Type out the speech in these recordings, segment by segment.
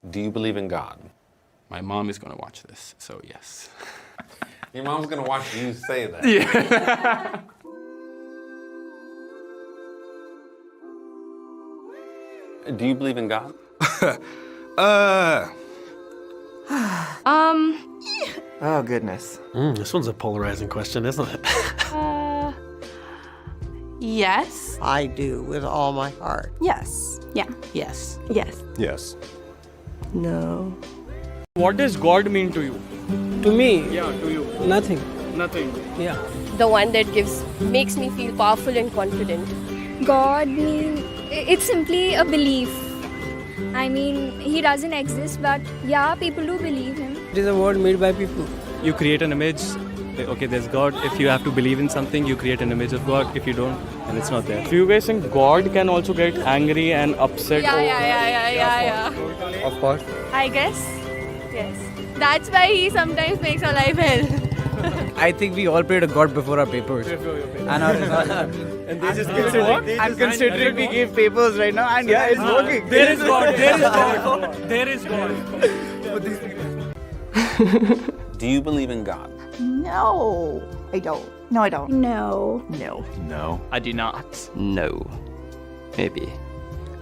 Do you believe in God? My mom is going to watch this, so yes. Your mom's going to watch you say that. Yeah. Do you believe in God? Oh, goodness. This one's a polarizing question, isn't it? Yes. I do with all my heart. Yes. Yeah. Yes. Yes. Yes. No. What does God mean to you? To me, Yeah, to you. nothing. Nothing. Yeah. The one that makes me feel powerful and confident. God means it's simply a belief. I mean, he doesn't exist, but yeah, people do believe him. It is a word made by people. You create an image. Okay, there's God. If you have to believe in something, you create an image of God. If you don't, then it's not there. Do you guys think God can also get angry and upset? Yeah. Of course. I guess. Yes. That's why he sometimes makes our life hell. I think we all pray to God before our papers. And And they just give it I'm considering we gave papers right now, and yeah, it's working. There is God. There is God. There is God. Do you believe in God? No, I don't. No, I don't. No. No. No. I do not. No. Maybe.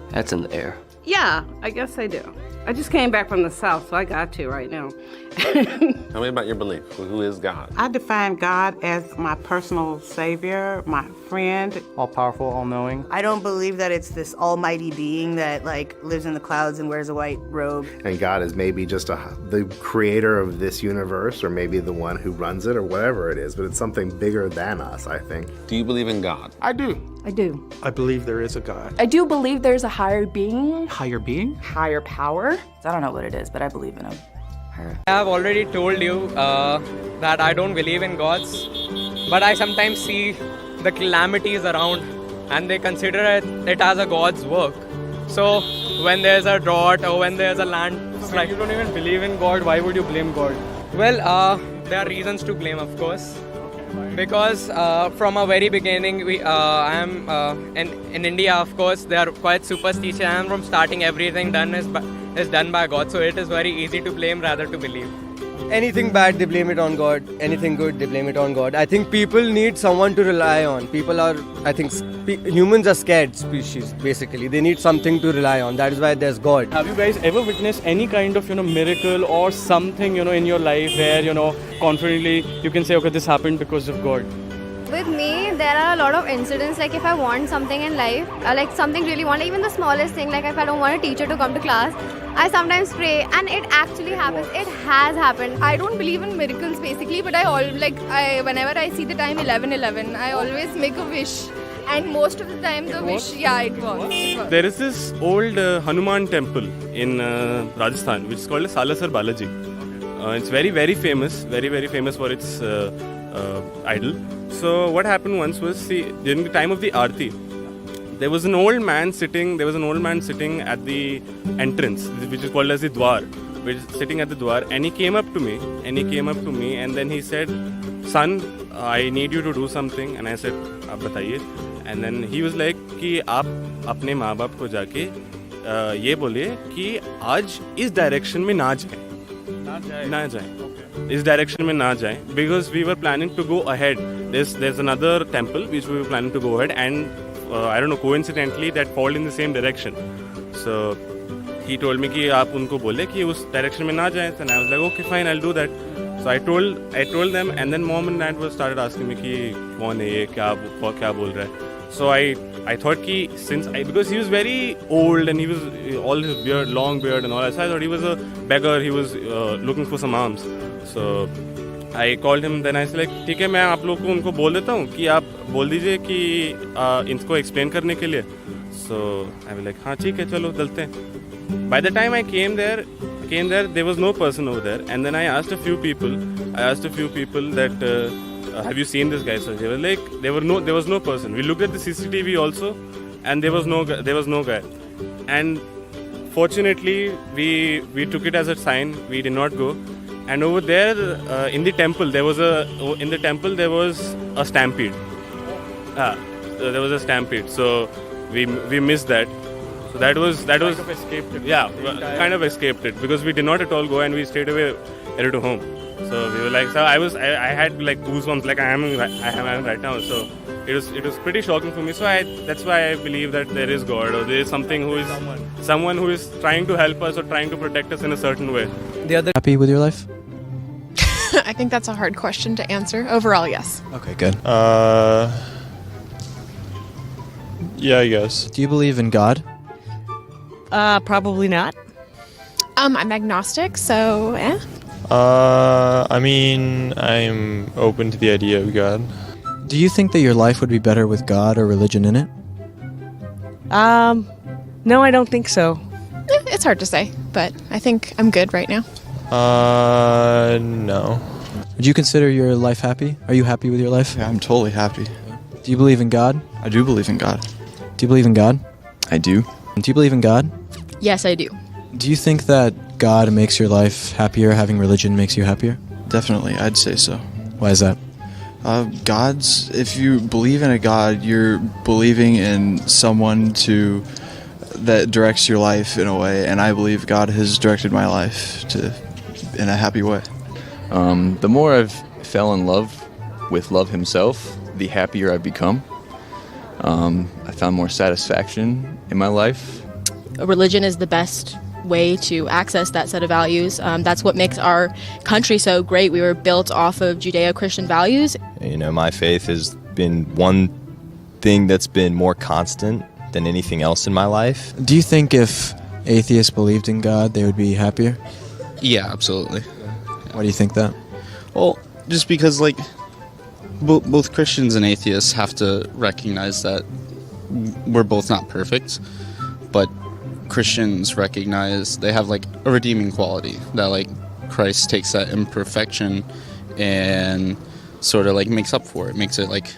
That's in the air. Yeah, I guess I do. I just came back from the South, so I got to right now. Tell me about your belief. Who is God? I define God as my personal savior, my friend. All powerful, all knowing. I don't believe that it's this almighty being that lives in the clouds and wears a white robe. And God is maybe just the creator of this universe, or maybe the one who runs it, or whatever it is, but it's something bigger than us, I think. Do you believe in God? I do. I do. I believe there is a God. I do believe there's a higher being. Higher being? Higher power. I don't know what it is, but I believe in him. I have already told you that I don't believe in gods, but I sometimes see the calamities around and they consider it as a god's work. So when there's a drought or when there's a landslide, you don't even believe in God, why would you blame God? Well, there are reasons to blame, of course. Because from a very beginning, I am in India, of course, they are quite superstitious, and from starting everything is done by God. So it is very easy to blame rather to believe. Anything bad, they blame it on God. Anything good, they blame it on God. I think people need someone to rely on. Humans are scared species, basically. They need something to rely on. That is why there's God. Have you guys ever witnessed any kind of miracle or something in your life where confidently you can say, okay, this happened because of God? With me, there are a lot of incidents, like if I want something in life, like something really want, even the smallest thing, like if I don't want a teacher to come to class, I sometimes pray and it actually happens. It has happened. I don't believe in miracles basically, but whenever I see the time 11:11, I always make a wish. And most of the time it works. There is this old Hanuman temple in Rajasthan, which is called Salasar Balaji. It's very, very famous, very famous for its idol. So what happened once was, during the time of the Aarti, there was an old man sitting at the entrance, which is called as the Dwar, which is sitting at the Dwar, and he came up to me, and then he said, "Son, I need you to do something." And I said, "Aap bataiye." And then he was like कि आप अपने माँ बाप को जाके ये बोलिए कि आज इस डायरेक्शन में ना जाएं, इस डायरेक्शन में ना जाएं, because we were planning to go ahead. There's another temple which we were planning to go ahead, and I don't know, coincidentally that fall in the same direction. So he told me कि आप उनको बोले कि उस direction में ना जाएं. And I was like, okay, fine, I'll do that. So I told them, and then mom and dad started asking me कि कौन है ये, क्या बोल रहा है. So I thought because he was very old and he was all his beard, long beard and all that, so I thought he was a beggar, he was looking for some alms. So I called him, then I said like, ठीक है, मैं आप लोग को उनको बोल देता हूँ कि आप बोल दीजिए कि इनको explain करने के लिए. So I was like, हाँ ठीक है, चलो चलते हैं. By the time I came there, there was no person over there, and then I asked a few people that have you seen this guy? So they were like, there was no person. We looked at the CCTV also, and there was no guy. And fortunately, we took it as a sign. We did not go. And over there, in the temple, there was a stampede. There was a stampede. So we missed that. So that was Kind of escaped it. yeah, kind of escaped it because we did not at all go and we stayed away here to home. So we were like, so I had like goosebumps like I am right now. So it was pretty shocking for me. So that's why I believe that there is God, or there is something who is someone who is trying to help us or trying to protect us in a certain way. Happy with your life? I think that's a hard question to answer. Overall, yes. Okay, good. Yeah, I guess. Do you believe in God? Probably not. I'm agnostic, so I mean, I'm open to the idea of God. Do you think that your life would be better with God or religion in it? No, I don't think so. It's hard to say, but I think I'm good right now. No. Would you consider your life happy? Are you happy with your life? Yeah, I'm totally happy. Do you believe in God? I do believe in God. Do you believe in God? I do. Do you believe in God? Yes, I do. Do you think that God makes your life happier, having religion makes you happier? Definitely, I'd say so. Why is that? If you believe in a God, you're believing in someone that directs your life in a way, and I believe God has directed my life in a happy way. The more I've fell in love with love himself, the happier I've become. I found more satisfaction in my life. Religion is the best way to access that set of values. That's what makes our country so great. We were built off of Judeo-Christian values. You know, my faith has been one thing that's been more constant than anything else in my life. Do you think if atheists believed in God, they would be happier? Yeah, absolutely. Why do you think that? Well, just because, like, both Christians and atheists have to recognize that we're both not perfect, but Christians recognize they have, like, a redeeming quality, that, like, Christ takes that imperfection and sort of, like, makes up for it, makes it, like,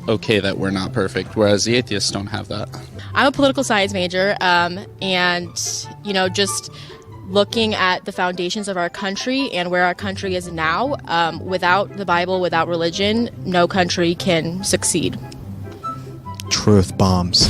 okay that we're not perfect, whereas the atheists don't have that. I'm a political science major, and, you know, just looking at the foundations of our country and where our country is now, without the Bible, without religion, no country can succeed. Truth bombs.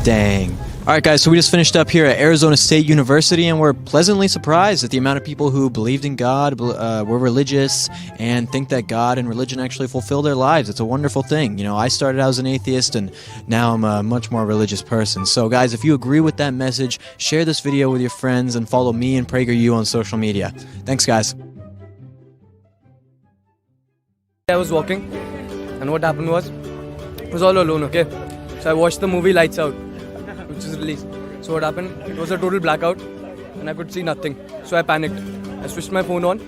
Dang. All right, guys, so we just finished up here at Arizona State University, and we're pleasantly surprised at the amount of people who believed in God, were religious, and think that God and religion actually fulfill their lives. It's a wonderful thing. You know, I started out as an atheist, and now I'm a much more religious person. So, guys, if you agree with that message, share this video with your friends, and follow me and PragerU on social media. Thanks, guys. I was walking, and what happened was, I was all alone, okay? So I watched the movie Lights Out, which is released. So what happened, it was a total blackout and I could see nothing. So I panicked. I switched my phone on.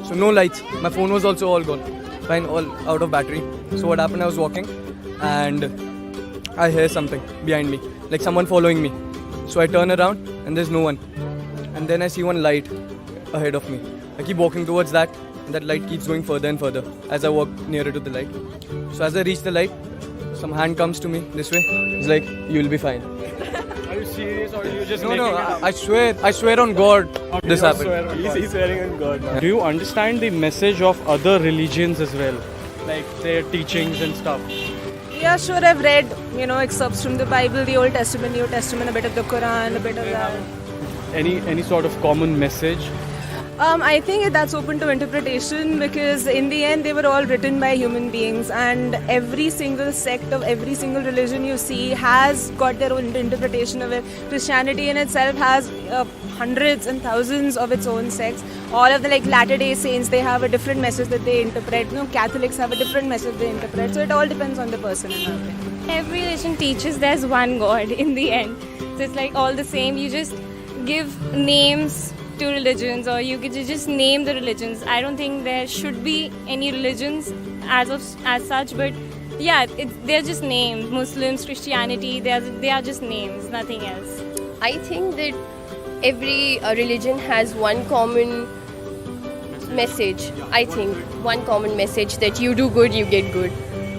So no lights. My phone was also all gone. Fine, all out of battery. So what happened, I was walking and I hear something behind me, like someone following me. So I turn around and there's no one. And then I see one light ahead of me. I keep walking towards that and that light keeps going further and further as I walk nearer to the light. So as I reach the light, some hand comes to me this way. It's like, you'll be fine. Are you serious or are you just No, I swear on God this happened. He's swearing on God. Do you understand the message of other religions as well? Like their teachings and stuff? Yeah, sure, I've read, excerpts from the Bible, the Old Testament, New Testament, a bit of the Quran, a bit of that. Any sort of common message? I think that's open to interpretation because in the end they were all written by human beings, and every single sect of every single religion you see has got their own interpretation of it. Christianity in itself has hundreds and thousands of its own sects. All of the Latter-day Saints, they have a different message that they interpret. Catholics have a different message they interpret. So it all depends on the person in my opinion. Every religion teaches there's one God in the end. So it's all the same. You just give names to religions, or you could just name the religions. I don't think there should be any religions as such, but yeah, they're just names. Muslims, Christianity, they are just names, nothing else. I think that every religion has one common message. I think one common message that you do good, you get good.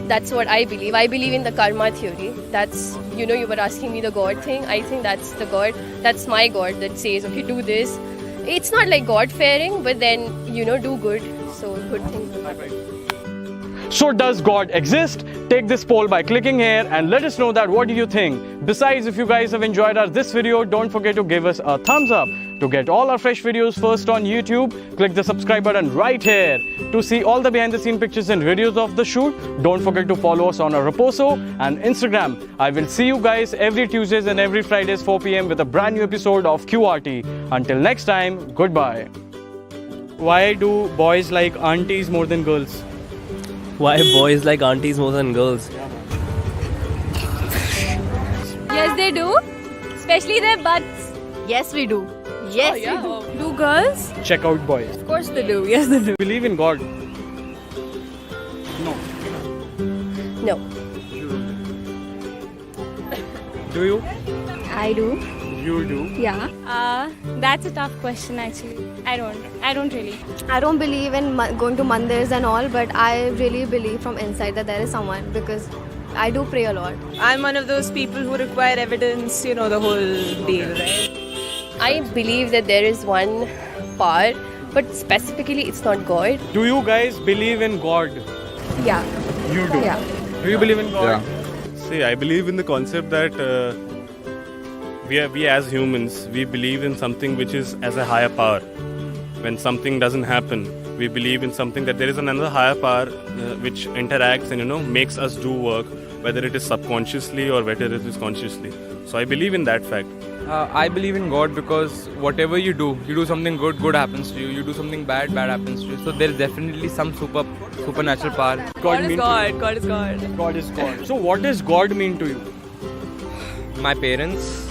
That's what I believe. I believe in the karma theory. That's, you were asking me the God thing. I think that's the God. That's my God that says, okay, do this. It's not like God fearing, but then, do good. So good things will happen. So does God exist? Take this poll by clicking here and let us know that what do you think. Besides, if you guys have enjoyed this video, don't forget to give us a thumbs up. To get all our fresh videos first on YouTube, click the subscribe button right here. To see all the behind the scene pictures and videos of the shoot, don't forget to follow us on our Raposo and Instagram. I will see you guys every Tuesdays and every Fridays 4 p.m. with a brand new episode of QRT. Until next time, goodbye. Why do boys like aunties more than girls? Why boys like aunties more than girls? Yes, they do. Especially their butts. Yes, we do. Yes, we do. Do girls? Check out boys. Of course they do. Yes, they do. Believe in God? No. No. Do you? I do. You do? Yeah. That's a tough question actually. I don't really. I don't believe in going to mandirs and all, but I really believe from inside that there is someone because I do pray a lot. I'm one of those people who require evidence, the whole deal, right? I believe that there is one power, but specifically it's not God. Do you guys believe in God? Yeah. You do? Yeah. Do you believe in God? See, I believe in the concept that we as humans, we believe in something which is as a higher power. When something doesn't happen, we believe in something that there is another higher power which interacts and makes us do work, whether it is subconsciously or whether it is consciously. So I believe in that fact. I believe in God because whatever you do something good, good happens to you. You do something bad, bad happens to you. So there is definitely some supernatural power. God is God. God is God. God is God. So what does God mean to you? My parents.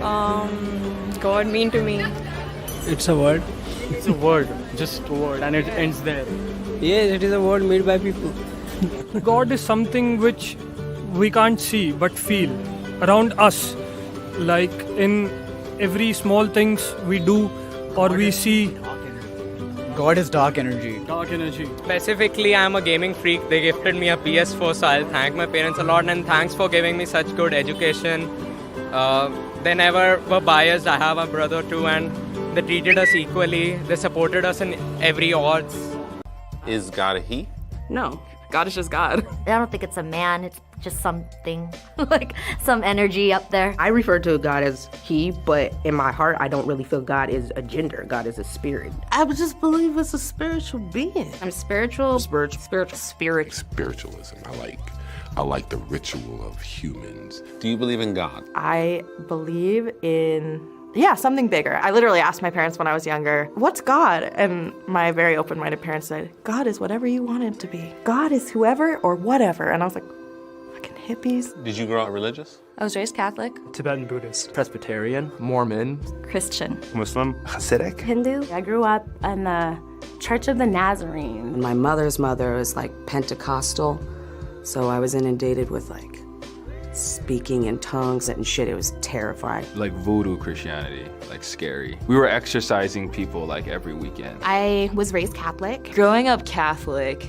God mean to me. It's a word. It's a word. Just a word, and it ends there. Yes, it is a word made by people. God is something which we can't see but feel around us. Like in every small things we do or we see. God is dark energy. Dark energy. Specifically, I'm a gaming freak. They gifted me a PS4, so I'll thank my parents a lot, and thanks for giving me such good education. They never were biased. I have a brother too, and they treated us equally. They supported us in every odds. Is God a he? No. God is just God. I don't think it's a man, it's just something, like some energy up there. I refer to God as he, but in my heart, I don't really feel God is a gender. God is a spirit. I would just believe it's a spiritual being. I'm spiritual. Spirit. Spiritualism. I like the ritual of humans. Do you believe in God? I believe in something bigger. I literally asked my parents when I was younger, what's God? And my very open-minded parents said, God is whatever you want it to be. God is whoever or whatever. And I was like, fucking hippies. Did you grow up religious? I was raised Catholic. Tibetan Buddhist. Presbyterian. Mormon. Christian. Muslim. Hasidic. Hindu. I grew up in the Church of the Nazarene. My mother's mother was Pentecostal, so I was inundated with speaking in tongues and shit. It was terrifying. Like voodoo Christianity, scary. We were exorcising people every weekend. I was raised Catholic. Growing up Catholic,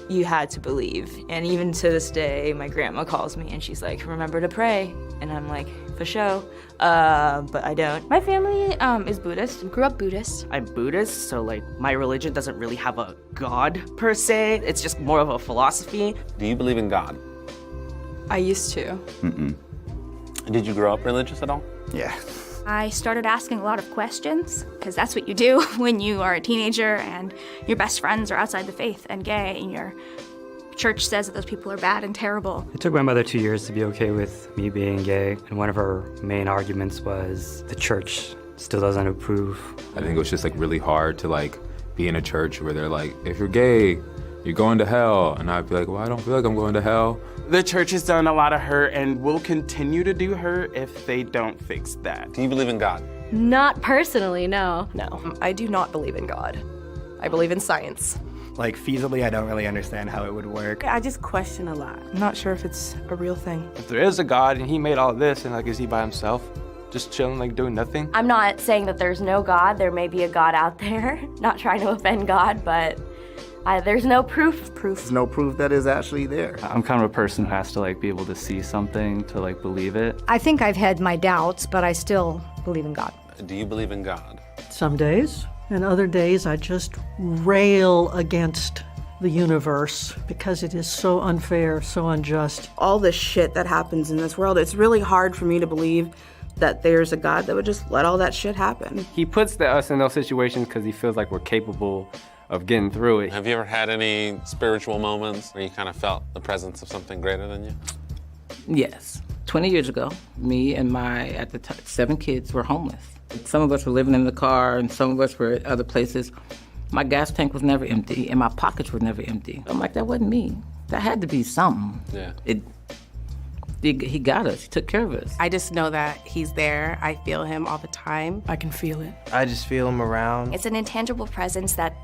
you had to believe. And even to this day, my grandma calls me and she's like, remember to pray. And I'm like, for sure. But I don't. My family is Buddhist. Grew up Buddhist. I'm Buddhist, so my religion doesn't really have a God per se. It's just more of a philosophy. Do you believe in God? I used to. Mm-mm. Did you grow up religious at all? Yeah. I started asking a lot of questions, because that's what you do when you are a teenager and your best friends are outside the faith and gay, and your church says that those people are bad and terrible. It took my mother 2 years to be okay with me being gay, and one of her main arguments was the church still doesn't approve. I think it was just really hard to be in a church where they're like, if you're gay, you're going to hell. And I'd be like, well, I don't feel like I'm going to hell. The church has done a lot of hurt and will continue to do hurt if they don't fix that. Do you believe in God? Not personally, no. No, I do not believe in God. I believe in science. Feasibly, I don't really understand how it would work. I just question a lot. I'm not sure if it's a real thing. If there is a God and he made all this, and is he by himself? Just chilling, doing nothing? I'm not saying that there's no God. There may be a God out there. Not trying to offend God, but there's no proof. There's no proof that is actually there. I'm kind of a person who has to be able to see something to believe it. I think I've had my doubts, but I still believe in God. Do you believe in God? Some days, and other days I just rail against the universe because it is so unfair, so unjust. All the shit that happens in this world, it's really hard for me to believe that there's a God that would just let all that shit happen. He puts us in those situations because he feels like we're capable of getting through it. Have you ever had any spiritual moments where you kind of felt the presence of something greater than you? Yes. 20 years ago, me and my, 7 kids were homeless. Some of us were living in the car and some of us were at other places. My gas tank was never empty and my pockets were never empty. I'm like, that wasn't me. That had to be something. Yeah. He got us. He took care of us. I just know that he's there. I feel him all the time. I can feel it. I just feel him around. It's an intangible presence that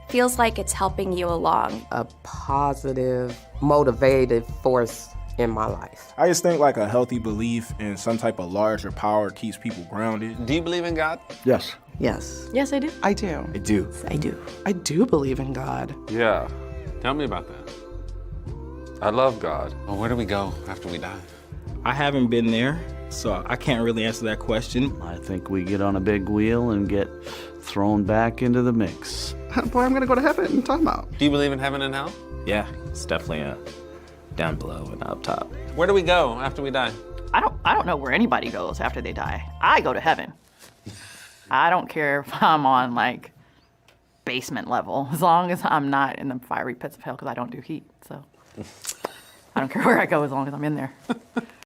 feels like it's helping you along. A positive, motivated force in my life. I just think like a healthy belief in some type of larger power keeps people grounded. Do you believe in God? Yes. Yes. Yes, I do. I do. I do. I do. I do believe in God. Yeah, Tell me about that. I love God. Well, where do we go after we die? I haven't been there, so I can't really answer that question. I think we get on a big wheel and get thrown back into the mix. Boy, I'm gonna go to heaven. Talk about. Do you believe in heaven and hell? Yeah, it's definitely a down below and up top. Where do we go after we die? I don't know where anybody goes after they die. I go to heaven. I don't care if I'm on like basement level, as long as I'm not in the fiery pits of hell, because I don't do heat. So I don't care where I go as long as I'm in there.